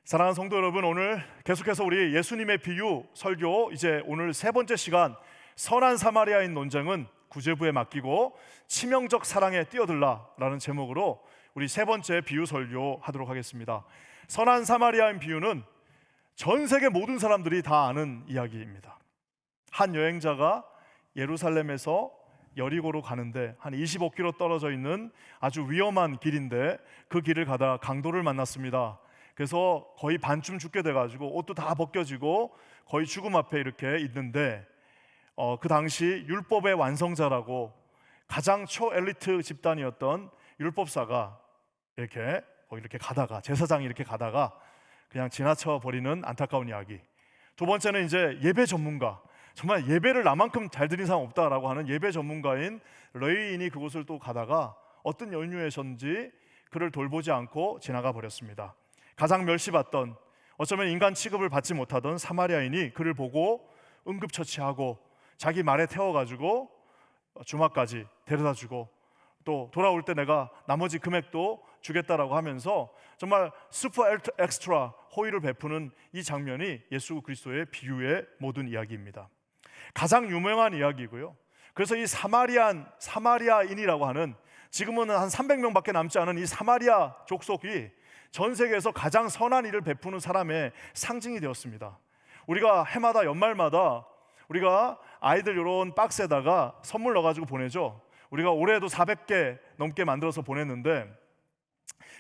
사랑하는 성도 여러분, 오늘 계속해서 우리 예수님의 비유 설교, 이제 오늘 세 번째 시간, 선한 사마리아인 논쟁은 구제부에 맡기고 치명적 사랑에 뛰어들라라는 제목으로 우리 세 번째 비유 설교 하도록 하겠습니다. 선한 사마리아인 비유는 전 세계 모든 사람들이 다 아는 이야기입니다. 한 여행자가 예루살렘에서 여리고로 가는데 한 25km 떨어져 있는 아주 위험한 길인데, 그 길을 가다 강도를 만났습니다. 그래서 거의 반쯤 죽게 돼가지고 옷도 다 벗겨지고 거의 죽음 앞에 이렇게 있는데, 그 당시 율법의 완성자라고 가장 초엘리트 집단이었던 율법사가 이렇게 가다가, 제사장이 이렇게 가다가 그냥 지나쳐 버리는 안타까운 이야기. 두 번째는 이제 예배 전문가, 정말 예배를 나만큼 잘 드린 사람 없다라고 하는 예배 전문가인 레위인이 그곳을 또 가다가 어떤 연유에선지 그를 돌보지 않고 지나가 버렸습니다. 가장 멸시받던, 어쩌면 인간 취급을 받지 못하던 사마리아인이 그를 보고 응급처치하고 자기 말에 태워가지고 주막까지 데려다주고, 또 돌아올 때 내가 나머지 금액도 주겠다라고 하면서 정말 슈퍼 엑스트라 호의를 베푸는 이 장면이 예수 그리스도의 비유의 모든 이야기입니다. 가장 유명한 이야기고요. 그래서 이 사마리아인이라고 하는, 지금은 한 300명밖에 남지 않은 이 사마리아 족속이 전 세계에서 가장 선한 일을 베푸는 사람의 상징이 되었습니다. 우리가 해마다 연말마다 우리가 아이들 이런 박스에다가 선물 넣어가지고 보내죠. 우리가 올해도 400개 넘게 만들어서 보냈는데,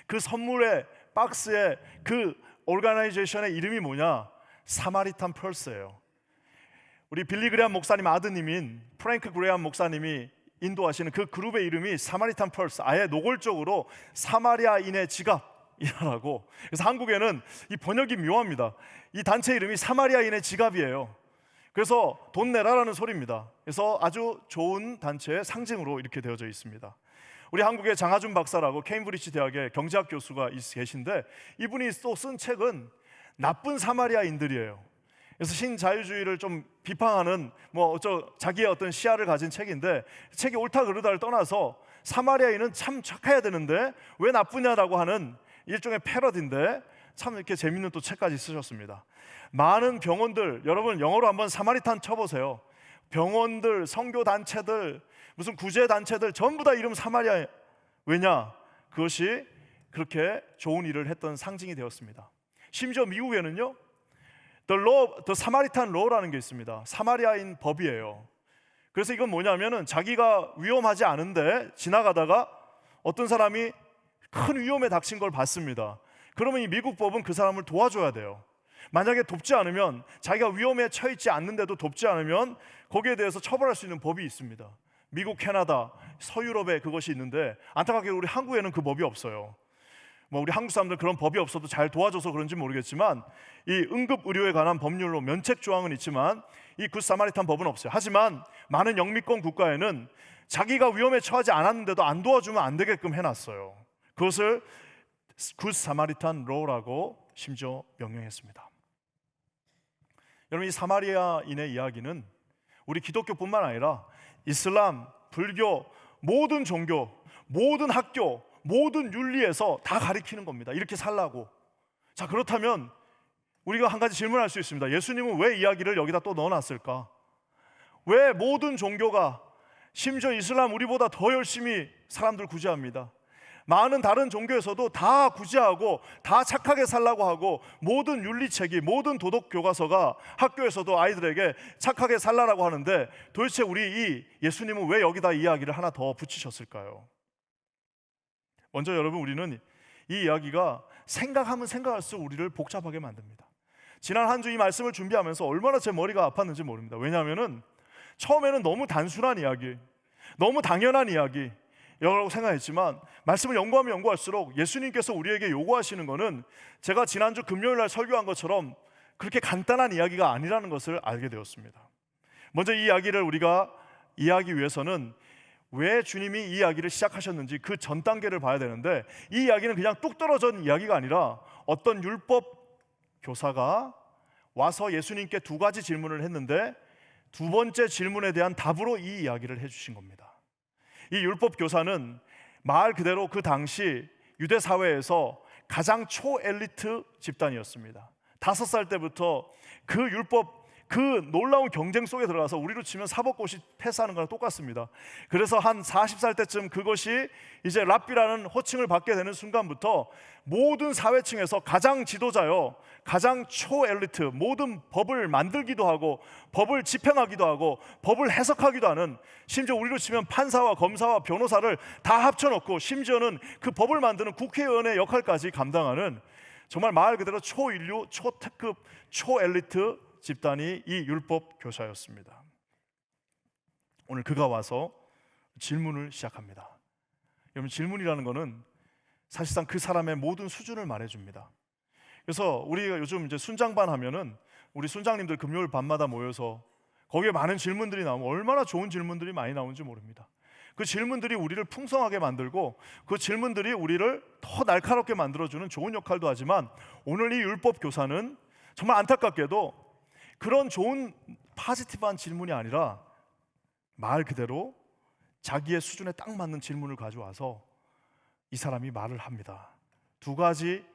그 선물의 박스에 그 오르가나이제이션의 이름이 뭐냐? 사마리탄 펄스예요. 우리 빌리 그레함 목사님 아드님인 프랭크 그레함 목사님이 인도하시는 그 그룹의 이름이 사마리탄 펄스, 아예 노골적으로 사마리아인의 지갑이라고. 그래서 한국에는 이 번역이 묘합니다. 이 단체 이름이 사마리아인의 지갑이에요. 그래서 돈 내라라는 소리입니다. 그래서 아주 좋은 단체의 상징으로 이렇게 되어져 있습니다. 우리 한국의 장하준 박사라고 케임브리지 대학의 경제학 교수가 계신데, 이분이 또 쓴 책은 나쁜 사마리아인들이에요. 그래서 신자유주의를 좀 비판하는 자기의 어떤 시야를 가진 책인데, 책이 옳다 그르다를 떠나서 사마리아인은 참 착해야 되는데 왜 나쁘냐라고 하는 일종의 패러디인데, 참 이렇게 재밌는 또 책까지 쓰셨습니다. 많은 병원들, 여러분 영어로 한번 사마리탄 쳐보세요. 병원들, 선교단체들, 무슨 구제단체들 전부 다 이름 사마리아. 왜냐? 그것이 그렇게 좋은 일을 했던 상징이 되었습니다. 심지어 미국에는요, The Samaritan Law라는 게 있습니다. 사마리아인 법이에요. 그래서 이건 뭐냐면은, 자기가 위험하지 않은데 지나가다가 어떤 사람이 큰 위험에 닥친 걸 봤습니다. 그러면 이 미국 법은 그 사람을 도와줘야 돼요. 만약에 돕지 않으면, 자기가 위험에 처해있지 않는데도 돕지 않으면 거기에 대해서 처벌할 수 있는 법이 있습니다. 미국, 캐나다, 서유럽에 그것이 있는데, 안타깝게 우리 한국에는 그 법이 없어요. 우리 한국 사람들 그런 법이 없어도 잘 도와줘서 그런지 모르겠지만, 이 응급 의료에 관한 법률로 면책 조항은 있지만 이 굿 사마리탄 법은 없어요. 하지만 많은 영미권 국가에는 자기가 위험에 처하지 않았는데도 안 도와주면 안 되게끔 해놨어요. 그것을 굿 사마리탄 로라고 심지어 명명했습니다. 여러분, 이 사마리아인의 이야기는 우리 기독교뿐만 아니라 이슬람, 불교, 모든 종교, 모든 학교, 모든 윤리에서 다 가리키는 겁니다. 이렇게 살라고. 자, 그렇다면 우리가 한 가지 질문할 수 있습니다. 예수님은 왜 이야기를 여기다 또 넣어놨을까? 왜 모든 종교가, 심지어 이슬람 우리보다 더 열심히 사람들 구제합니다. 많은 다른 종교에서도 다 구제하고 다 착하게 살라고 하고, 모든 윤리책이, 모든 도덕 교과서가 학교에서도 아이들에게 착하게 살라고 하는데, 도대체 우리 이 예수님은 왜 여기다 이야기를 하나 더 붙이셨을까요? 먼저 여러분, 우리는 이 이야기가 생각하면 생각할수록 우리를 복잡하게 만듭니다. 지난 한 주 이 말씀을 준비하면서 얼마나 제 머리가 아팠는지 모릅니다. 왜냐하면 처음에는 너무 단순한 이야기, 너무 당연한 이야기 라고 생각했지만, 말씀을 연구하면 연구할수록 예수님께서 우리에게 요구하시는 것은 제가 지난주 금요일 날 설교한 것처럼 그렇게 간단한 이야기가 아니라는 것을 알게 되었습니다. 먼저 이 이야기를 우리가 이해하기 위해서는 왜 주님이 이 이야기를 시작하셨는지 그 전 단계를 봐야 되는데, 이 이야기는 그냥 뚝 떨어진 이야기가 아니라 어떤 율법 교사가 와서 예수님께 두 가지 질문을 했는데, 두 번째 질문에 대한 답으로 이 이야기를 해주신 겁니다. 이 율법 교사는 말 그대로 그 당시 유대 사회에서 가장 초엘리트 집단이었습니다. 5살 때부터 그 율법, 그 놀라운 경쟁 속에 들어가서 우리로 치면 사법고시 패스하는 거랑 똑같습니다. 그래서 한 40살 때쯤 그것이 이제 랍비라는 호칭을 받게 되는 순간부터 모든 사회층에서 가장 지도자요, 가장 초엘리트, 모든 법을 만들기도 하고 법을 집행하기도 하고 법을 해석하기도 하는, 심지어 우리로 치면 판사와 검사와 변호사를 다 합쳐놓고 심지어는 그 법을 만드는 국회의원의 역할까지 감당하는, 정말 말 그대로 초인류, 초특급, 초엘리트 집단이 이 율법 교사였습니다. 오늘 그가 와서 질문을 시작합니다. 여러분, 질문이라는 것은 사실상 그 사람의 모든 수준을 말해줍니다. 그래서 우리가 요즘 이제 순장반 하면은 우리 순장님들 금요일 밤마다 모여서 거기에 많은 질문들이 나오면 얼마나 좋은 질문들이 많이 나오는지 모릅니다. 그 질문들이 우리를 풍성하게 만들고 그 질문들이 우리를 더 날카롭게 만들어주는 좋은 역할도 하지만, 오늘 이 율법 교사는 정말 안타깝게도 그런 좋은 파지티브한 질문이 아니라 말 그대로 자기의 수준에 딱 맞는 질문을 가져와서 이 사람이 말을 합니다. 2가지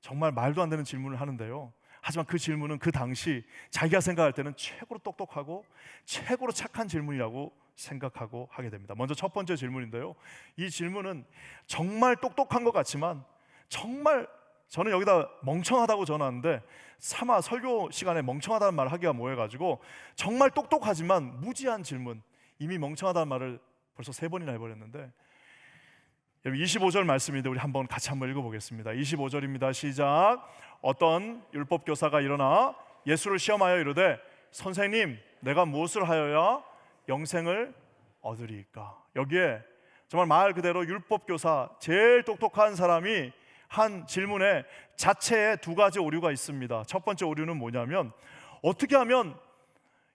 정말 말도 안 되는 질문을 하는데요, 하지만 그 질문은 그 당시 자기가 생각할 때는 최고로 똑똑하고 최고로 착한 질문이라고 생각하고 하게 됩니다. 먼저 첫 번째 질문인데요, 이 질문은 정말 똑똑한 것 같지만, 정말 저는 여기다 멍청하다고 전하는데 차마 설교 시간에 멍청하다는 말을 하기가 뭐해가지고 정말 똑똑하지만 무지한 질문, 이미 멍청하다는 말을 벌써 3번이나 해버렸는데, 25절 말씀인데 우리 한번 같이 한번 읽어보겠습니다. 25절입니다. 시작. 어떤 율법교사가 일어나 예수를 시험하여 이르되, 선생님, 내가 무엇을 하여야 영생을 얻으리이까? 여기에 정말 말 그대로 율법교사, 제일 똑똑한 사람이 한 질문에 자체에 2가지 오류가 있습니다. 첫 번째 오류는 뭐냐면, 어떻게 하면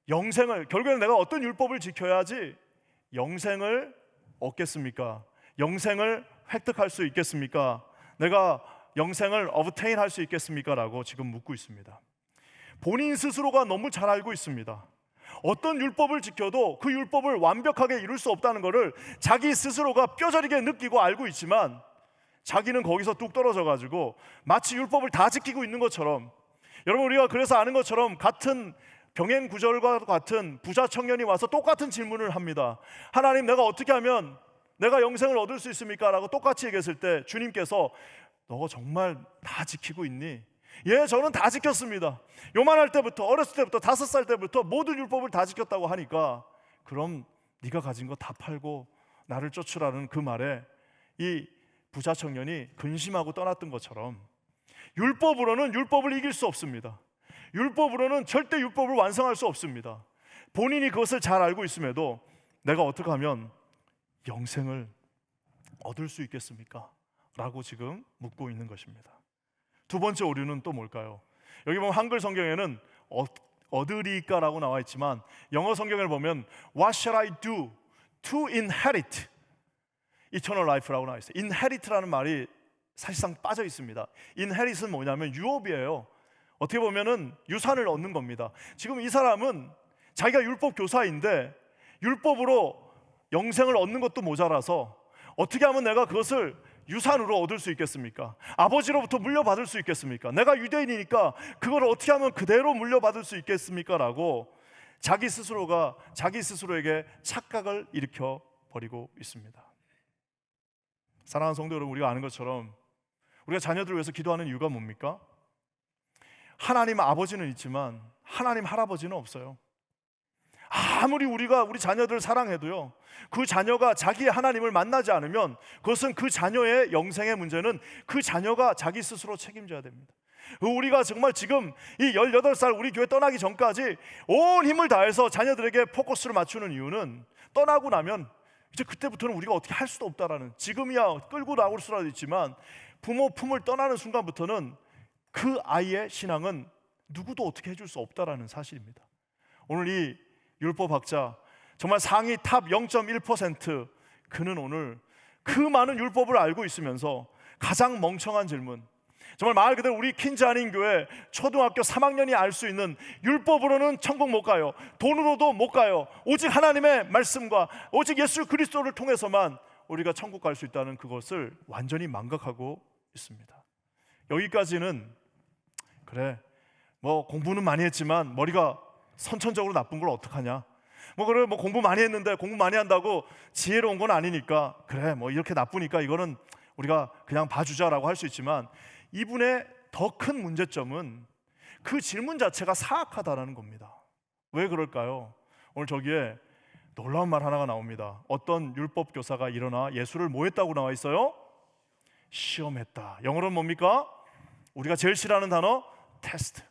영생을, 결국에는 내가 어떤 율법을 지켜야지 영생을 얻겠습니까? 영생을 획득할 수 있겠습니까? 내가 영생을 obtain 할 수 있겠습니까? 라고 지금 묻고 있습니다. 본인 스스로가 너무 잘 알고 있습니다. 어떤 율법을 지켜도 그 율법을 완벽하게 이룰 수 없다는 것을 자기 스스로가 뼈저리게 느끼고 알고 있지만, 자기는 거기서 뚝 떨어져 가지고 마치 율법을 다 지키고 있는 것처럼, 여러분, 우리가 그래서 아는 것처럼 같은 병행 구절과 같은 부자 청년이 와서 똑같은 질문을 합니다. 하나님, 내가 어떻게 하면 내가 영생을 얻을 수 있습니까? 라고 똑같이 얘기했을 때 주님께서, 너 정말 다 지키고 있니? 예, 저는 다 지켰습니다. 요만할 때부터, 어렸을 때부터, 5살 때부터 모든 율법을 다 지켰다고 하니까, 그럼 네가 가진 거 다 팔고 나를 쫓으라는 그 말에 이 부자 청년이 근심하고 떠났던 것처럼, 율법으로는 율법을 이길 수 없습니다. 율법으로는 절대 율법을 완성할 수 없습니다. 본인이 그것을 잘 알고 있음에도 내가 어떻게 하면 영생을 얻을 수 있겠습니까? 라고 지금 묻고 있는 것입니다. 2번째 오류는 또 뭘까요? 여기 보면 한글 성경에는 얻으리까라고 나와 있지만, 영어 성경을 보면 What shall I do to inherit eternal life라고 나와 있어요. inherit라는 말이 사실상 빠져 있습니다. inherit은 뭐냐면 유업이에요. 어떻게 보면은 유산을 얻는 겁니다. 지금 이 사람은 자기가 율법 교사인데 율법으로 영생을 얻는 것도 모자라서 어떻게 하면 내가 그것을 유산으로 얻을 수 있겠습니까? 아버지로부터 물려받을 수 있겠습니까? 내가 유대인이니까 그걸 어떻게 하면 그대로 물려받을 수 있겠습니까? 라고 자기 스스로가 자기 스스로에게 착각을 일으켜 버리고 있습니다. 사랑하는 성도 여러분, 우리가 아는 것처럼 우리가 자녀들을 위해서 기도하는 이유가 뭡니까? 하나님 아버지는 있지만 하나님 할아버지는 없어요. 아무리 우리가 우리 자녀들을 사랑해도요, 그 자녀가 자기의 하나님을 만나지 않으면 그것은 그 자녀의 영생의 문제는 그 자녀가 자기 스스로 책임져야 됩니다. 우리가 정말 지금 이 18살 우리 교회 떠나기 전까지 온 힘을 다해서 자녀들에게 포커스를 맞추는 이유는, 떠나고 나면 이제 그때부터는 우리가 어떻게 할 수도 없다라는, 지금이야 끌고 나올 수라도 있지만 부모 품을 떠나는 순간부터는 그 아이의 신앙은 누구도 어떻게 해줄 수 없다라는 사실입니다. 오늘 이 율법학자, 정말 상위 탑 0.1%, 그는 오늘 그 많은 율법을 알고 있으면서 가장 멍청한 질문, 정말 말 그대로 우리 킨자닌 교회 초등학교 3학년이 알 수 있는, 율법으로는 천국 못 가요, 돈으로도 못 가요, 오직 하나님의 말씀과 오직 예수 그리스도를 통해서만 우리가 천국 갈 수 있다는 그것을 완전히 망각하고 있습니다. 여기까지는 그래, 뭐 공부는 많이 했지만 머리가 선천적으로 나쁜 걸 어떡하냐, 그래, 공부 많이 했는데 공부 많이 한다고 지혜로운 건 아니니까, 그래, 이렇게 나쁘니까 이거는 우리가 그냥 봐주자라고 할 수 있지만, 이분의 더 큰 문제점은 그 질문 자체가 사악하다라는 겁니다. 왜 그럴까요? 오늘 저기에 놀라운 말 하나가 나옵니다. 어떤 율법 교사가 일어나 예수를 뭐 했다고 나와 있어요? 시험했다. 영어로는 뭡니까? 우리가 제일 싫어하는 단어, 테스트.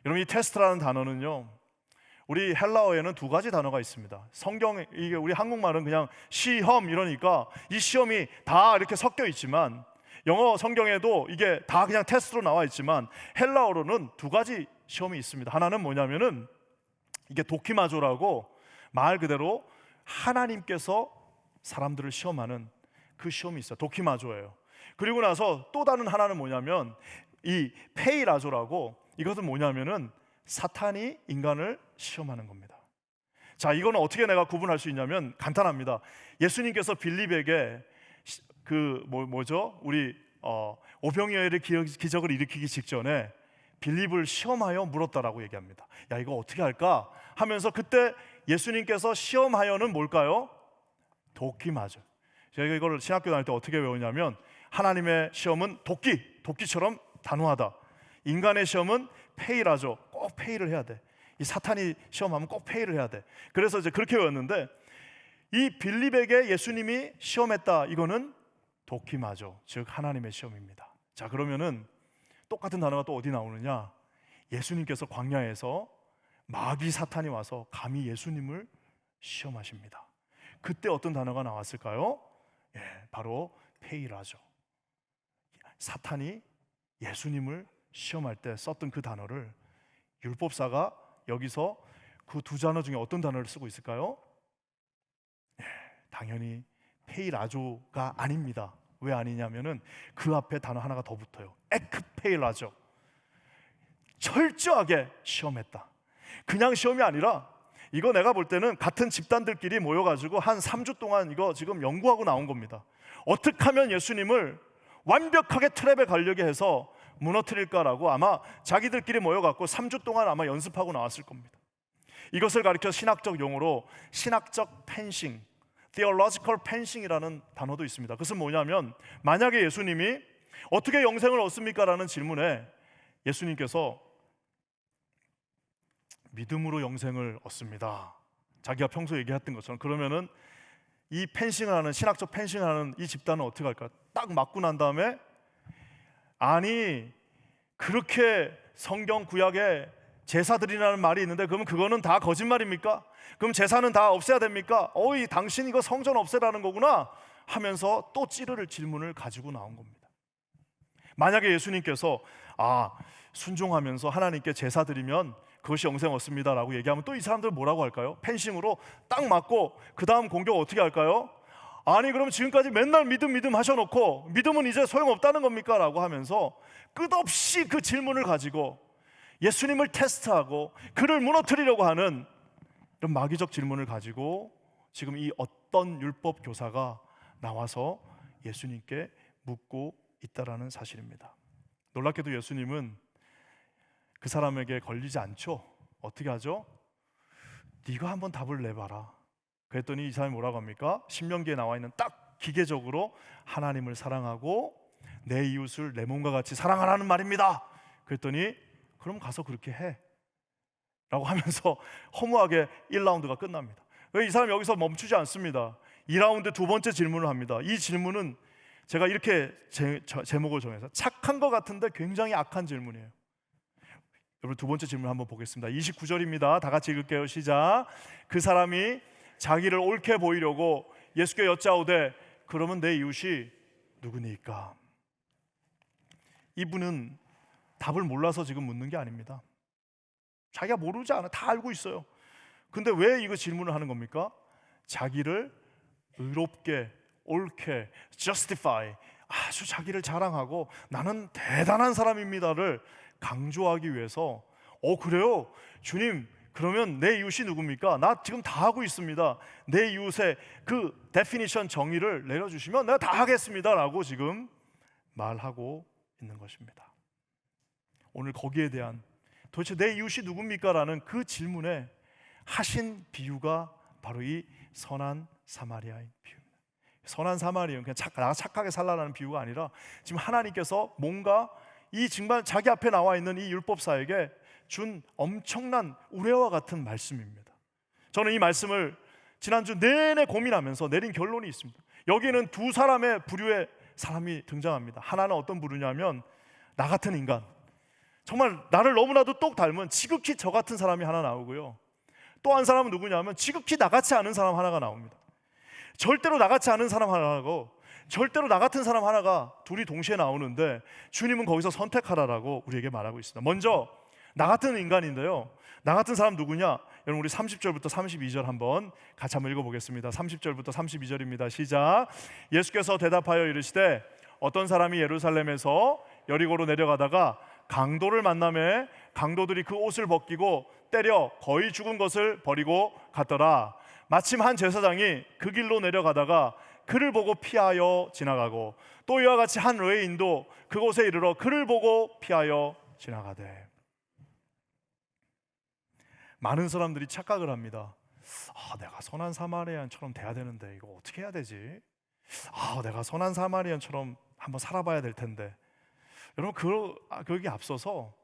여러분, 이 테스트라는 단어는요, 우리 헬라어에는 두 가지 단어가 있습니다. 성경, 이게 우리 한국말은 그냥 시험 이러니까 이 시험이 다 이렇게 섞여 있지만, 영어 성경에도 이게 다 그냥 테스트로 나와 있지만, 헬라어로는 두 가지 시험이 있습니다. 하나는 뭐냐면은 이게 도키마조라고, 말 그대로 하나님께서 사람들을 시험하는 그 시험이 있어요. 도키마조예요. 그리고 나서 또 다른 하나는 뭐냐면 이 페이라조라고, 이것은 뭐냐면은 사탄이 인간을 시험하는 겁니다. 자, 이거는 어떻게 내가 구분할 수 있냐면 간단합니다. 예수님께서 빌립에게 우리 오병이어의 기적을 일으키기 직전에 빌립을 시험하여 물었다라고 얘기합니다. 야, 이거 어떻게 할까 하면서, 그때 예수님께서 시험하여는 뭘까요? 도끼마저. 제가 이걸 신학교 다닐 때 어떻게 외우냐면, 하나님의 시험은 도끼처럼 단호하다. 인간의 시험은 페이라죠. 꼭 페이를 해야 돼. 이 사탄이 시험하면 꼭 페이를 해야 돼. 그래서 이제 그렇게 외웠는데, 이 빌립에게 예수님이 시험했다, 이거는 도끼마죠. 즉 하나님의 시험입니다. 자, 그러면은 똑같은 단어가 또 어디 나오느냐? 예수님께서 광야에서 마귀 사탄이 와서 감히 예수님을 시험하십니다. 그때 어떤 단어가 나왔을까요? 바로 페이라죠. 사탄이 예수님을 시험할 때 썼던 그 단어를 율법사가 여기서 그 두 단어 중에 어떤 단어를 쓰고 있을까요? 당연히 페이라조가 아닙니다. 왜 아니냐면은 그 앞에 단어 하나가 더 붙어요. 에크페이라조. 철저하게 시험했다. 그냥 시험이 아니라, 이거 내가 볼 때는 같은 집단들끼리 모여가지고 한 3주 동안 이거 지금 연구하고 나온 겁니다. 어떻게 하면 예수님을 완벽하게 트랩에 걸려게 해서 무너뜨릴까라고 아마 자기들끼리 모여갖고 3주 동안 아마 연습하고 나왔을 겁니다. 이것을 가리켜 신학적 용어로 신학적 펜싱, theological fencing이라는 단어도 있습니다. 그것은 뭐냐면, 만약에 예수님이 어떻게 영생을 얻습니까? 라는 질문에 예수님께서 믿음으로 영생을 얻습니다. 자기가 평소에 얘기했던 것처럼. 그러면은 이 펜싱을 하는, 신학적 펜싱을 하는 이 집단은 어떻게 할까? 딱 맞고 난 다음에, 아니 그렇게 성경 구약에 제사드리라는 말이 있는데 그러면 그거는 다 거짓말입니까? 그럼 제사는 다 없애야 됩니까? 당신 이거 성전 없애라는 거구나 하면서 또 찌르를 질문을 가지고 나온 겁니다. 만약에 예수님께서 순종하면서 하나님께 제사 드리면 그것이 영생 얻습니다 라고 얘기하면, 또 이 사람들 뭐라고 할까요? 펜싱으로 딱 맞고 그 다음 공격 어떻게 할까요? 아니 그럼 지금까지 맨날 믿음 하셔놓고 믿음은 이제 소용없다는 겁니까? 라고 하면서 끝없이 그 질문을 가지고 예수님을 테스트하고 그를 무너뜨리려고 하는 이런 마귀적 질문을 가지고 지금 이 어떤 율법 교사가 나와서 예수님께 묻고 있다라는 사실입니다. 놀랍게도 예수님은 그 사람에게 걸리지 않죠. 어떻게 하죠? 네가 한번 답을 내봐라. 그랬더니 이 사람이 뭐라고 합니까? 신명기에 나와 있는 딱 기계적으로 하나님을 사랑하고 내 이웃을 내 몸과 같이 사랑하라는 말입니다. 그랬더니 그럼 가서 그렇게 해 라고 하면서 허무하게 1라운드가 끝납니다. 왜 이 사람이 여기서 멈추지 않습니다. 2라운드 두 번째 질문을 합니다. 이 질문은 제가 이렇게 제목을 정해서 착한 것 같은데 굉장히 악한 질문이에요. 여러분, 두 번째 질문 한번 보겠습니다. 29절입니다. 다 같이 읽을게요. 시작. 그 사람이 자기를 옳게 보이려고 예수께 여짜오되 그러면 내 이웃이 누구니까? 이분은 답을 몰라서 지금 묻는 게 아닙니다. 자기가 모르지 않아. 다 알고 있어요. 근데 왜 이거 질문을 하는 겁니까? 자기를 의롭게, 옳게, justify, 아주 자기를 자랑하고 나는 대단한 사람입니다를 강조하기 위해서, 그래요? 주님, 그러면 내 이웃이 누굽니까? 나 지금 다 하고 있습니다. 내 이웃의 그 데피니션 정의를 내려주시면 내가 다 하겠습니다 라고 지금 말하고 있는 것입니다. 오늘 거기에 대한 도대체 내 이웃이 누굽니까? 라는 그 질문에 하신 비유가 바로 이 선한 사마리아인 비유입니다. 선한 사마리아는 그냥 나가 착하게 살라는 비유가 아니라 지금 하나님께서 뭔가 이 정말 자기 앞에 나와 있는 이 율법사에게 준 엄청난 우레와 같은 말씀입니다. 저는 이 말씀을 지난주 내내 고민하면서 내린 결론이 있습니다. 여기는 두 사람의 부류의 사람이 등장합니다. 하나는 어떤 부류냐면 나 같은 인간, 정말 나를 너무나도 똑 닮은 지극히 저 같은 사람이 하나 나오고요, 또 한 사람은 누구냐면 지극히 나같지 않은 사람 하나가 나옵니다. 절대로 나같지 않은 사람 하나고 절대로 나 같은 사람 하나가 둘이 동시에 나오는데 주님은 거기서 선택하라라고 우리에게 말하고 있습니다. 먼저 나 같은 인간인데요, 나 같은 사람 누구냐? 여러분 우리 30절부터 32절 한번 같이 한번 읽어보겠습니다. 30절부터 32절입니다. 시작. 예수께서 대답하여 이르시되 어떤 사람이 예루살렘에서 여리고로 내려가다가 강도를 만나매 강도들이 그 옷을 벗기고 때려 거의 죽은 것을 버리고 갔더라. 마침 한 제사장이 그 길로 내려가다가 그를 보고 피하여 지나가고 또 이와 같이 한 의인도 그곳에 이르러 그를 보고 피하여 지나가되. 많은 사람들이 착각을 합니다. 내가 선한 사마리아인처럼 돼야 되는데 이거 어떻게 해야 되지? 내가 선한 사마리아인처럼 한번 살아봐야 될 텐데. 여러분 거기에 앞서서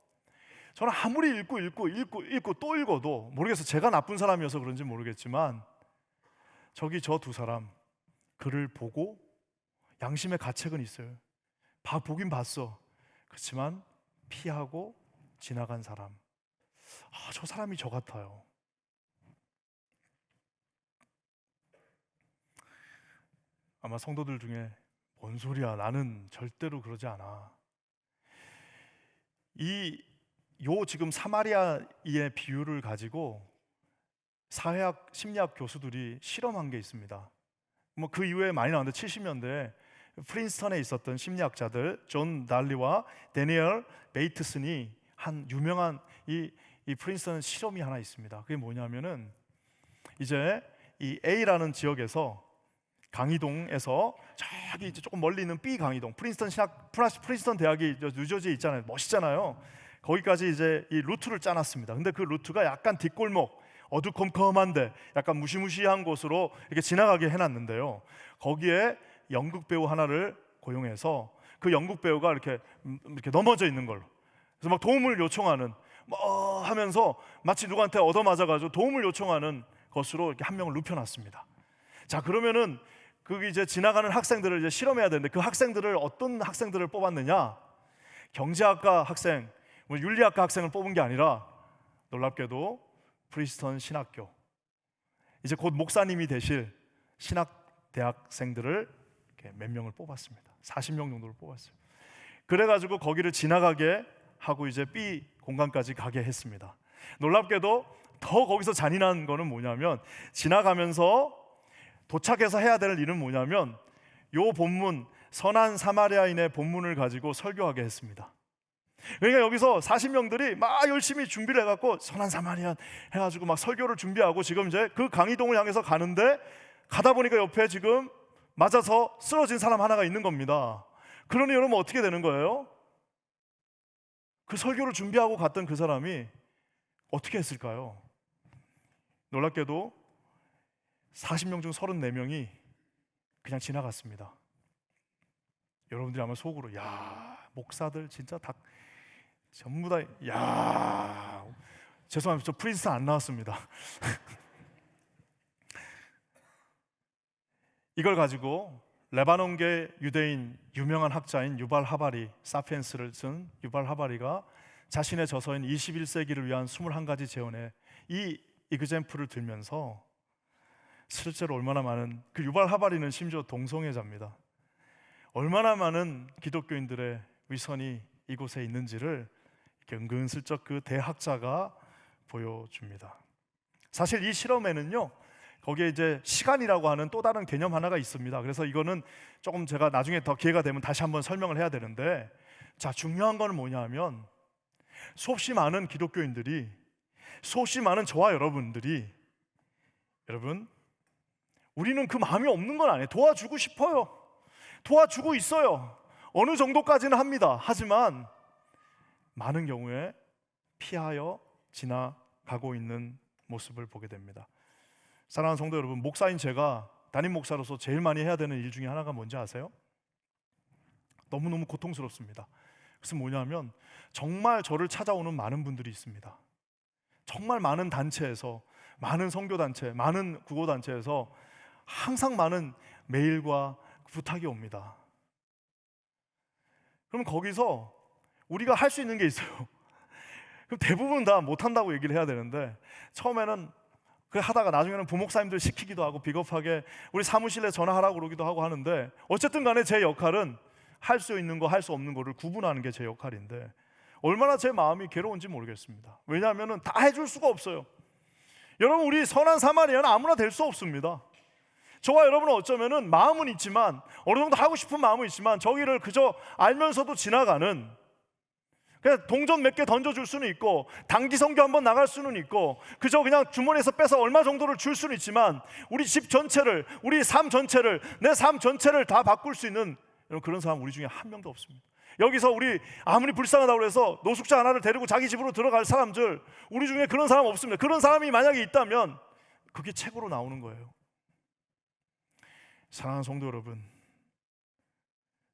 저는 아무리 읽고 또 읽어도 모르겠어요. 제가 나쁜 사람이어서 그런지 모르겠지만 저기 저 두 사람 그를 보고 양심의 가책은 있어요. 보긴 봤어. 그렇지만 피하고 지나간 사람, 저 사람이 저 같아요. 아마 성도들 중에 뭔 소리야, 나는 절대로 그러지 않아. 지금 사마리아의 비유를 가지고 사회학, 심리학 교수들이 실험한 게 있습니다. 그 이후에 많이 나왔는데 70년대에 프린스턴에 있었던 심리학자들 존 달리와 데니얼 베이트슨이 한 유명한 이 프린스턴 실험이 하나 있습니다. 그게 뭐냐면은 이제 이 A라는 지역에서 강의동에서 저기 이제 조금 멀리 있는 B 강의동, 프린스턴 대학이 뉴저지에 있잖아요. 멋있잖아요. 거기까지 이제 이 루트를 짜놨습니다. 근데 그 루트가 약간 뒷골목, 어두컴컴한데 약간 무시무시한 곳으로 이렇게 지나가게 해놨는데요. 거기에 연극 배우 하나를 고용해서 그 연극 배우가 이렇게 넘어져 있는 걸로, 그래서 막 도움을 요청하는 하면서 마치 누구한테 얻어맞아가지고 도움을 요청하는 것으로 이렇게 한 명을 눕혀놨습니다. 자, 그러면은 그 이제 지나가는 학생들을 이제 실험해야 되는데 그 학생들을 어떤 학생들을 뽑았느냐? 경제학과 학생, 윤리학과 학생을 뽑은 게 아니라 놀랍게도 프린스턴 신학교, 이제 곧 목사님이 되실 신학대학생들을 이렇게 몇 명을 뽑았습니다. 40명 정도를 뽑았어요. 그래가지고 거기를 지나가게 하고 이제 B 공간까지 가게 했습니다. 놀랍게도 더 거기서 잔인한 거는 뭐냐면 지나가면서 도착해서 해야 될 일은 뭐냐면 요 본문, 선한 사마리아인의 본문을 가지고 설교하게 했습니다. 그러니까 여기서 40명들이 막 열심히 준비를 해갖고 선한 사마리안 해가지고 막 설교를 준비하고 지금 이제 그 강의동을 향해서 가는데 가다 보니까 옆에 지금 맞아서 쓰러진 사람 하나가 있는 겁니다. 그러니 여러분 어떻게 되는 거예요? 그 설교를 준비하고 갔던 그 사람이 어떻게 했을까요? 놀랍게도 40명 중 34명이 그냥 지나갔습니다. 여러분들이 아마 속으로 야, 목사들 진짜 다 전부 다 야, 죄송합니다. 저 프린스턴 안 나왔습니다. 이걸 가지고 레바논계 유대인 유명한 학자인 유발 하바리, 사피엔스를 쓴 유발 하바리가 자신의 저서인 21세기를 위한 21가지 재원의 이 이그젬플을 들면서 실제로 얼마나 많은, 그 유발 하바리는 심지어 동성애자입니다. 얼마나 많은 기독교인들의 위선이 이곳에 있는지를 이렇게 은근슬쩍 그 대학자가 보여줍니다. 사실 이 실험에는요, 거기에 이제 시간이라고 하는 또 다른 개념 하나가 있습니다. 그래서 이거는 조금 제가 나중에 더 기회가 되면 다시 한번 설명을 해야 되는데, 자, 중요한 건 뭐냐 하면 수없이 많은 기독교인들이, 수없이 많은 저와 여러분들이, 여러분 우리는 그 마음이 없는 건 아니에요. 도와주고 싶어요. 도와주고 있어요. 어느 정도까지는 합니다. 하지만 많은 경우에 피하여 지나가고 있는 모습을 보게 됩니다. 사랑하는 성도 여러분, 목사인 제가 담임 목사로서 제일 많이 해야 되는 일 중에 하나가 뭔지 아세요? 너무너무 고통스럽습니다. 그래서 뭐냐면 정말 저를 찾아오는 많은 분들이 있습니다. 정말 많은 단체에서, 많은 선교단체, 많은 구호단체에서 항상 많은 메일과 부탁이 옵니다. 그럼 거기서 우리가 할 수 있는 게 있어요. 그럼 대부분 다 못한다고 얘기를 해야 되는데, 처음에는 그 하다가 나중에는 부목사님들 시키기도 하고 비겁하게 우리 사무실에 전화하라고 그러기도 하고 하는데, 어쨌든 간에 제 역할은 할 수 있는 거, 할 수 없는 거를 구분하는 게 제 역할인데 얼마나 제 마음이 괴로운지 모르겠습니다. 왜냐하면 다 해줄 수가 없어요. 여러분, 우리 선한 사마리아는 아무나 될 수 없습니다. 저와 여러분은 어쩌면은 마음은 있지만, 어느 정도 하고 싶은 마음은 있지만 저기를 그저 알면서도 지나가는, 그냥 동전 몇 개 던져줄 수는 있고 단기 선교 한번 나갈 수는 있고 그저 그냥 주머니에서 빼서 얼마 정도를 줄 수는 있지만, 우리 집 전체를, 우리 삶 전체를, 내 삶 전체를 다 바꿀 수 있는 그런 사람 우리 중에 한 명도 없습니다. 여기서 우리 아무리 불쌍하다고 해서 노숙자 하나를 데리고 자기 집으로 들어갈 사람들, 우리 중에 그런 사람 없습니다. 그런 사람이 만약에 있다면 그게 책으로 나오는 거예요. 사랑하는 성도 여러분,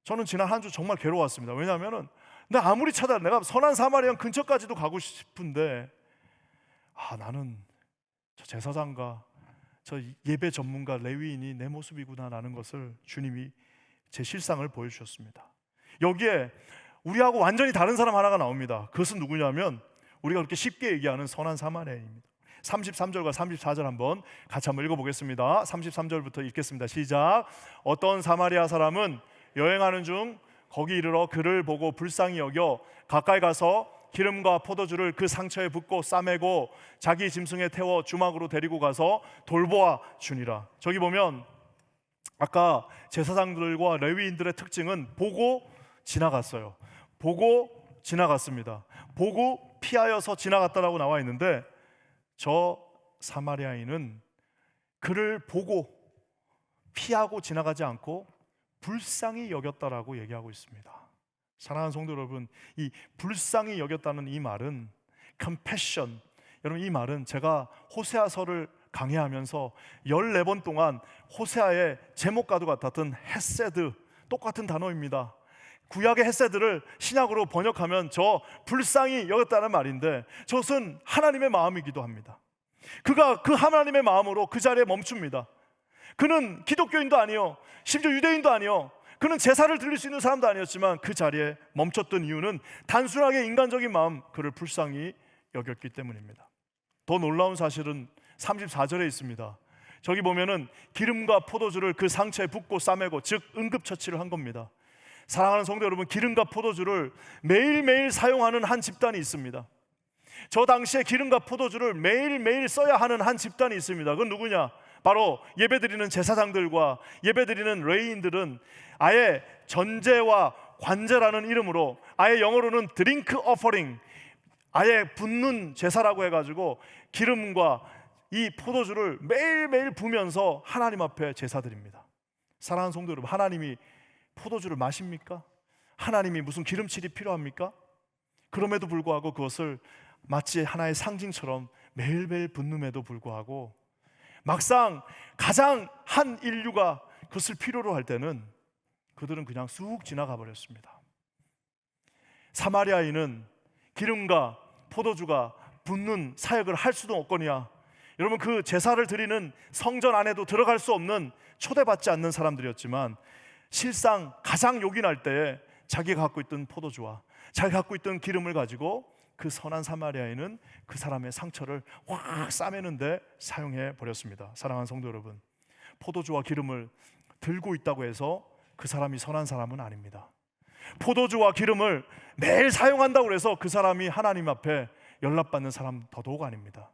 저는 지난 한 주 정말 괴로웠습니다. 왜냐하면 내가 아무리 내가 선한 사마리아 근처까지도 가고 싶은데, 나는 저 제사장과 저 예배 전문가 레위인이 내 모습이구나라는 것을 주님이 제 실상을 보여주셨습니다. 여기에 우리하고 완전히 다른 사람 하나가 나옵니다. 그것은 누구냐면 우리가 그렇게 쉽게 얘기하는 선한 사마리아인입니다. 33절과 34절 한번 같이 한번 읽어보겠습니다. 33절부터 읽겠습니다. 시작. 어떤 사마리아 사람은 여행하는 중 거기 이르러 그를 보고 불쌍히 여겨 가까이 가서 기름과 포도주를 그 상처에 붓고 싸매고 자기 짐승에 태워 주막으로 데리고 가서 돌보아 주니라. 저기 보면 아까 제사장들과 레위인들의 특징은 보고 지나갔어요. 보고 지나갔습니다. 보고 피하여서 지나갔다라고 나와 있는데, 저 사마리아인은 그를 보고 피하고 지나가지 않고 불쌍히 여겼다라고 얘기하고 있습니다. 사랑하는 성도 여러분, 이 불쌍히 여겼다는 이 말은 compassion, 여러분 이 말은 제가 호세아서를 강해하면서 14번 동안 호세아의 제목과도 같았던 헤세드, 똑같은 단어입니다. 구약의 헤세드를 신약으로 번역하면 저 불쌍히 여겼다는 말인데, 저것은 하나님의 마음이기도 합니다. 그가 그 하나님의 마음으로 그 자리에 멈춥니다. 그는 기독교인도 아니요, 심지어 유대인도 아니요, 그는 제사를 드릴 수 있는 사람도 아니었지만 그 자리에 멈췄던 이유는 단순하게 인간적인 마음, 그를 불쌍히 여겼기 때문입니다. 더 놀라운 사실은 34절에 있습니다. 저기 보면은 기름과 포도주를 그 상처에 붓고 싸매고, 즉 응급처치를 한 겁니다. 사랑하는 성도 여러분, 기름과 포도주를 매일매일 사용하는 한 집단이 있습니다. 저 당시에 기름과 포도주를 매일매일 써야 하는 한 집단이 있습니다. 그건 누구냐? 바로 예배드리는 제사장들과 예배드리는 레위인들은 아예 전제와 관제라는 이름으로, 아예 영어로는 드링크 어퍼링, 아예 붓는 제사라고 해가지고 기름과 이 포도주를 매일매일 부면서 하나님 앞에 제사드립니다. 사랑하는 성도 여러분, 하나님이 포도주를 마십니까? 하나님이 무슨 기름칠이 필요합니까? 그럼에도 불구하고 그것을 마치 하나의 상징처럼 매일매일 붓는에도 불구하고 막상 가장 한 인류가 그것을 필요로 할 때는 그들은 그냥 쑥 지나가 버렸습니다. 사마리아인은 기름과 포도주가 붓는 사역을 할 수도 없거니와, 여러분 그 제사를 드리는 성전 안에도 들어갈 수 없는, 초대받지 않는 사람들이었지만 실상 가장 요긴할 때에 자기가 갖고 있던 포도주와 자기가 갖고 있던 기름을 가지고 그 선한 사마리아인은 그 사람의 상처를 확 싸매는데 사용해 버렸습니다. 사랑하는 성도 여러분, 포도주와 기름을 들고 있다고 해서 그 사람이 선한 사람은 아닙니다. 포도주와 기름을 매일 사용한다고 해서 그 사람이 하나님 앞에 연락받는 사람 더더욱 아닙니다.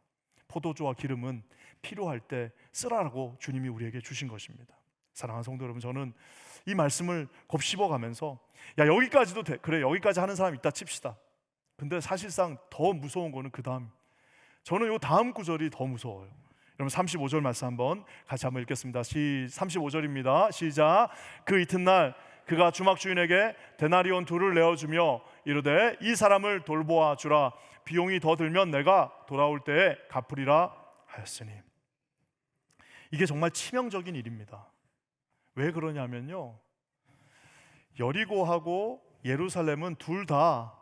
포도주와 기름은 필요할 때 쓰라고 주님이 우리에게 주신 것입니다. 사랑하는 성도 여러분, 저는 이 말씀을 곱씹어가면서 여기까지도 돼, 그래 여기까지 하는 사람 있다 칩시다. 근데 사실상 더 무서운 거는 그 다음, 저는 이 다음 구절이 더 무서워요. 여러분 35절 말씀 한번 같이 한번 읽겠습니다. 35절입니다. 시작. 그 이튿날 그가 주막 주인에게 데나리온 2를 내어주며 이르되 이 사람을 돌보아 주라. 비용이 더 들면 내가 돌아올 때에 갚으리라 하였으니. 이게 정말 치명적인 일입니다. 왜 그러냐면요, 여리고하고 예루살렘은 둘 다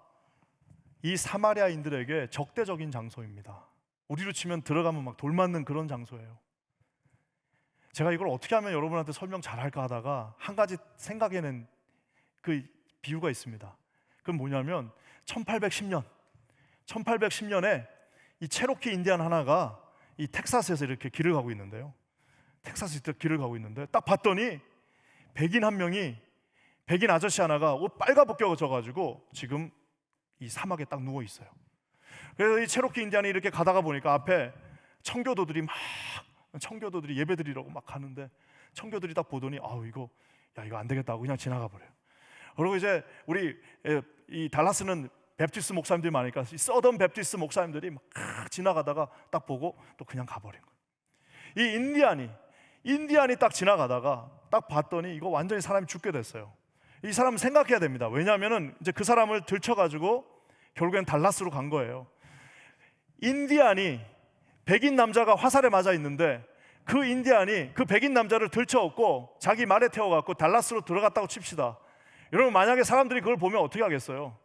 이 사마리아인들에게 적대적인 장소입니다. 우리로 치면 들어가면 막 돌 맞는 그런 장소예요. 제가 이걸 어떻게 하면 여러분한테 설명 잘할까 하다가 한 가지 생각해낸 그 비유가 있습니다. 그건 뭐냐면 1810년에 이 체로키 인디안 하나가 이 텍사스에서 이렇게 길을 가고 있는데요. 텍사스에서 길을 가고 있는데 딱 봤더니 백인 한 명이, 백인 아저씨 하나가 옷 빨가벗겨져 가지고 지금 이 사막에 딱 누워 있어요. 그래서 이 체로키 인디안이 이렇게 가다가 보니까 앞에 청교도들이 예배 드리려고 막 가는데, 청교들이 딱 보더니 이거 안 되겠다 하고 그냥 지나가 버려요. 그리고 이제 우리 이 달라스는 베프티스트 목사님들이 많으니까 이 서던 베프티스트 목사님들이 막 지나가다가 딱 보고 또 그냥 가버린 거예요. 이 인디안이 딱 지나가다가 딱 봤더니 이거 완전히 사람이 죽게 됐어요. 이 사람은 생각해야 됩니다. 왜냐하면은 이제 그 사람을 들쳐가지고 결국엔 달라스로 간 거예요. 인디안이 백인 남자가 화살에 맞아 있는데 그 인디안이 그 백인 남자를 들쳐업고 자기 말에 태워갖고 달라스로 들어갔다고 칩시다. 여러분, 만약에 사람들이 그걸 보면 어떻게 하겠어요?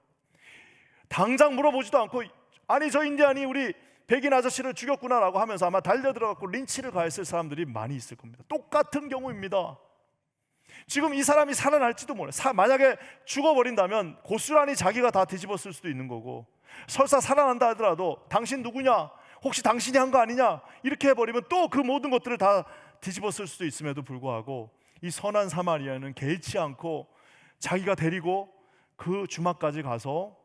당장 물어보지도 않고 아니 저 인디안이 우리 백인 아저씨를 죽였구나라고 하면서 아마 달려들어갖고 린치를 가했을 사람들이 많이 있을 겁니다. 똑같은 경우입니다. 지금 이 사람이 살아날지도 몰라요. 만약에 죽어버린다면 고스란히 자기가 다 뒤집었을 수도 있는 거고, 설사 살아난다 하더라도 당신 누구냐? 혹시 당신이 한 거 아니냐? 이렇게 해버리면 또 그 모든 것들을 다 뒤집었을 수도 있음에도 불구하고 이 선한 사마리아는 개의치 않고 자기가 데리고 그 주막까지 가서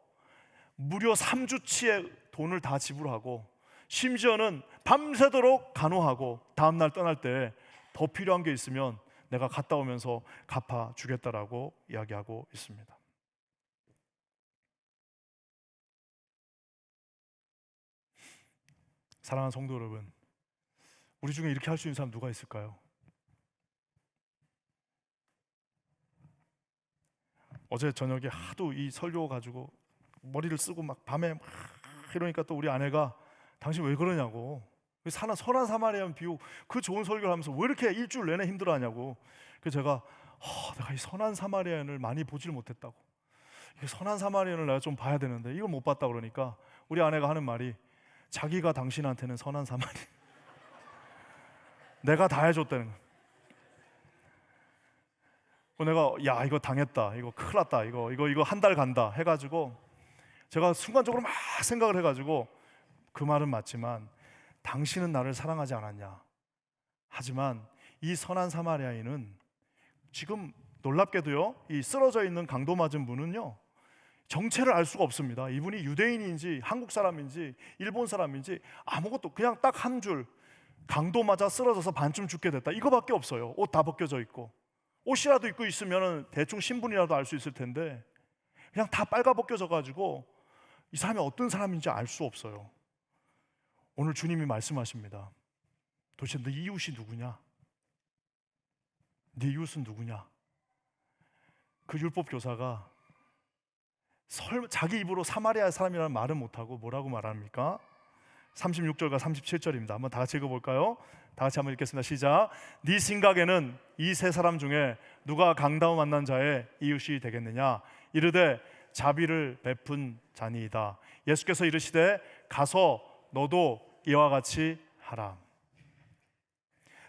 무려 3주치의 돈을 다 지불하고 심지어는 밤새도록 간호하고 다음날 떠날 때 더 필요한 게 있으면 내가 갔다 오면서 갚아주겠다라고 이야기하고 있습니다. 사랑하는 성도 여러분, 우리 중에 이렇게 할 수 있는 사람 누가 있을까요? 어제 저녁에 하도 이 설교 가지고 머리를 쓰고 막 밤에 막 이러니까 또 우리 아내가 당신 왜 그러냐고, 선한 사마리아인 비유 그 좋은 설교를 하면서 왜 이렇게 일주일 내내 힘들어하냐고. 그래서 제가 내가 이 선한 사마리아인을 많이 보질 못했다고, 이 선한 사마리아인을 내가 좀 봐야 되는데 이걸 못 봤다 그러니까 우리 아내가 하는 말이 자기가 당신한테는 선한 사마리아 내가 다 해줬다는 거. 내가 이거 당했다, 이거 큰일 났다, 이거 한 달 간다 해가지고 제가 순간적으로 막 생각을 해가지고 그 말은 맞지만 당신은 나를 사랑하지 않았냐. 하지만 이 선한 사마리아인은 지금 놀랍게도요, 이 쓰러져 있는 강도 맞은 분은요 정체를 알 수가 없습니다. 이분이 유대인인지 한국 사람인지 일본 사람인지 아무것도, 그냥 딱 한 줄 강도 맞아 쓰러져서 반쯤 죽게 됐다, 이거밖에 없어요. 옷 다 벗겨져 있고 옷이라도 입고 있으면 대충 신분이라도 알 수 있을 텐데 그냥 다 빨가 벗겨져 가지고 이 사람이 어떤 사람인지 알 수 없어요. 오늘 주님이 말씀하십니다. 도대체 네 이웃이 누구냐? 네 이웃은 누구냐? 그 율법 교사가 자기 입으로 사마리아 사람이라는 말은 못하고 뭐라고 말합니까? 36절과 37절입니다. 한번 다 같이 읽어볼까요? 다 같이 한번 읽겠습니다. 시작. 네 생각에는 이 세 사람 중에 누가 강다운 만난 자의 이웃이 되겠느냐? 이르되 자비를 베푼 자니이다. 예수께서 이르시되 가서 너도 이와 같이 하라.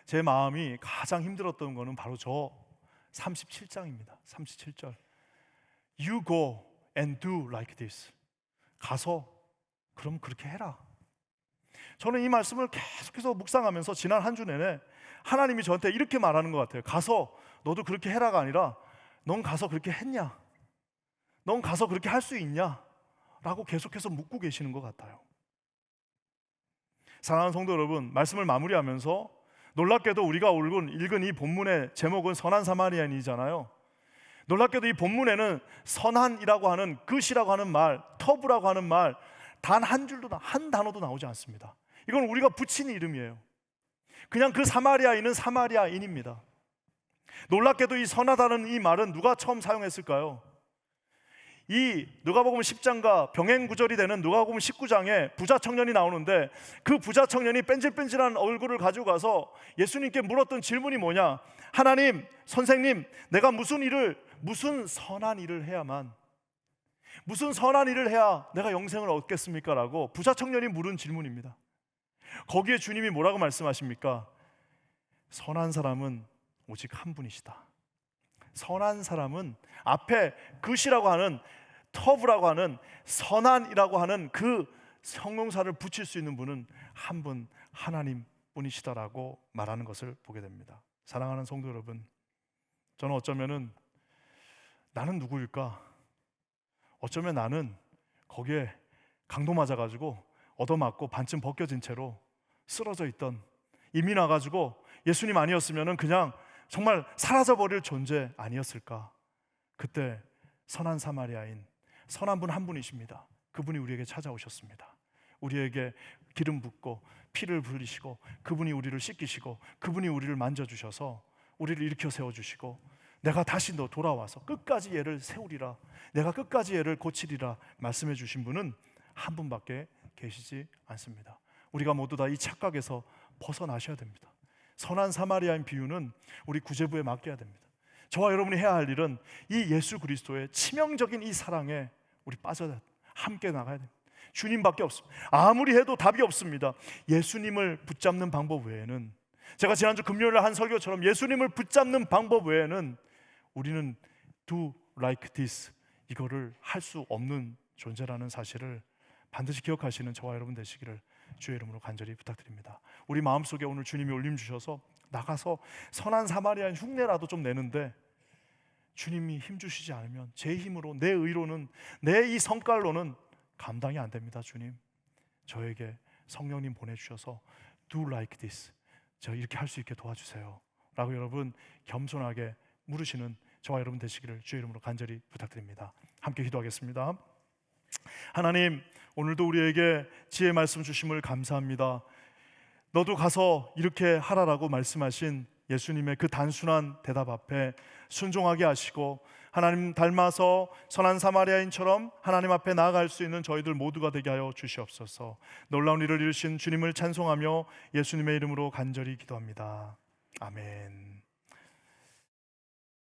제 마음이 가장 힘들었던 거는 바로 저 37장입니다. 37절. You go and do like this. 가서 그럼 그렇게 해라. 저는 이 말씀을 계속해서 묵상하면서 지난 한 주 내내 하나님이 저한테 이렇게 말하는 것 같아요. 가서 너도 그렇게 해라가 아니라 넌 가서 그렇게 했냐? 넌 가서 그렇게 할 수 있냐? 라고 계속해서 묻고 계시는 것 같아요. 사랑하는 성도 여러분, 말씀을 마무리하면서 놀랍게도 우리가 읽은 이 본문의 제목은 선한 사마리아인이잖아요. 놀랍게도 이 본문에는 선한이라고 하는 그시라고 하는 말, 터브라고 하는 말 단 한 줄도 한 단어도 나오지 않습니다. 이건 우리가 붙인 이름이에요. 그냥 그 사마리아인은 사마리아인입니다. 놀랍게도 이 선하다는 이 말은 누가 처음 사용했을까요? 이 누가복음 10장과 병행 구절이 되는 누가복음 19장에 부자 청년이 나오는데, 그 부자 청년이 뺀질뺀질한 얼굴을 가지고 가서 예수님께 물었던 질문이 뭐냐? 하나님, 선생님, 내가 무슨 선한 일을 해야만, 무슨 선한 일을 해야 내가 영생을 얻겠습니까? 라고 부자 청년이 물은 질문입니다. 거기에 주님이 뭐라고 말씀하십니까? 선한 사람은 오직 한 분이시다. 선한 사람은 앞에 그시라고 하는, 터브라고 하는, 선한이라고 하는 그 형용사를 붙일 수 있는 분은 한 분, 하나님 뿐이시다라고 말하는 것을 보게 됩니다. 사랑하는 성도 여러분, 저는 어쩌면은 나는 누구일까? 어쩌면 나는 거기에 강도 맞아가지고 얻어맞고 반쯤 벗겨진 채로 쓰러져 있던, 이미 나가지고 예수님 아니었으면 그냥 정말 사라져버릴 존재 아니었을까? 그때 선한 사마리아인, 선한 분 한 분이십니다. 그분이 우리에게 찾아오셨습니다. 우리에게 기름 붓고 피를 흘리시고, 그분이 우리를 씻기시고, 그분이 우리를 만져주셔서 우리를 일으켜 세워주시고, 내가 다시 너 돌아와서 끝까지 얘를 세우리라, 내가 끝까지 얘를 고치리라 말씀해 주신 분은 한 분밖에 계시지 않습니다. 우리가 모두 다 이 착각에서 벗어나셔야 됩니다. 선한 사마리아인 비유는 우리 구제부에 맡겨야 됩니다. 저와 여러분이 해야 할 일은 이 예수 그리스도의 치명적인 이 사랑에 우리 빠져야, 함께 나가야 됩니다. 주님밖에 없습니다. 아무리 해도 답이 없습니다. 예수님을 붙잡는 방법 외에는, 제가 지난주 금요일에 한 설교처럼 예수님을 붙잡는 방법 외에는 우리는 do like this, 이거를 할 수 없는 존재라는 사실을 반드시 기억하시는 저와 여러분 되시기를 주의 이름으로 간절히 부탁드립니다. 우리 마음속에 오늘 주님이 올림 주셔서 나가서 선한 사마리아인 흉내라도 좀 내는데, 주님이 힘 주시지 않으면 제 힘으로, 내 의로는, 내 이 성깔로는 감당이 안 됩니다. 주님, 저에게 성령님 보내주셔서 do like this, 저 이렇게 할 수 있게 도와주세요 라고 여러분 겸손하게 물으시는 저와 여러분 되시기를 주의 이름으로 간절히 부탁드립니다. 함께 기도하겠습니다. 하나님, 오늘도 우리에게 지혜 말씀 주심을 감사합니다. 너도 가서 이렇게 하라라고 말씀하신 예수님의 그 단순한 대답 앞에 순종하게 하시고, 하나님 닮아서 선한 사마리아인처럼 하나님 앞에 나아갈 수 있는 저희들 모두가 되게 하여 주시옵소서. 놀라운 일을 이루신 주님을 찬송하며 예수님의 이름으로 간절히 기도합니다. 아멘.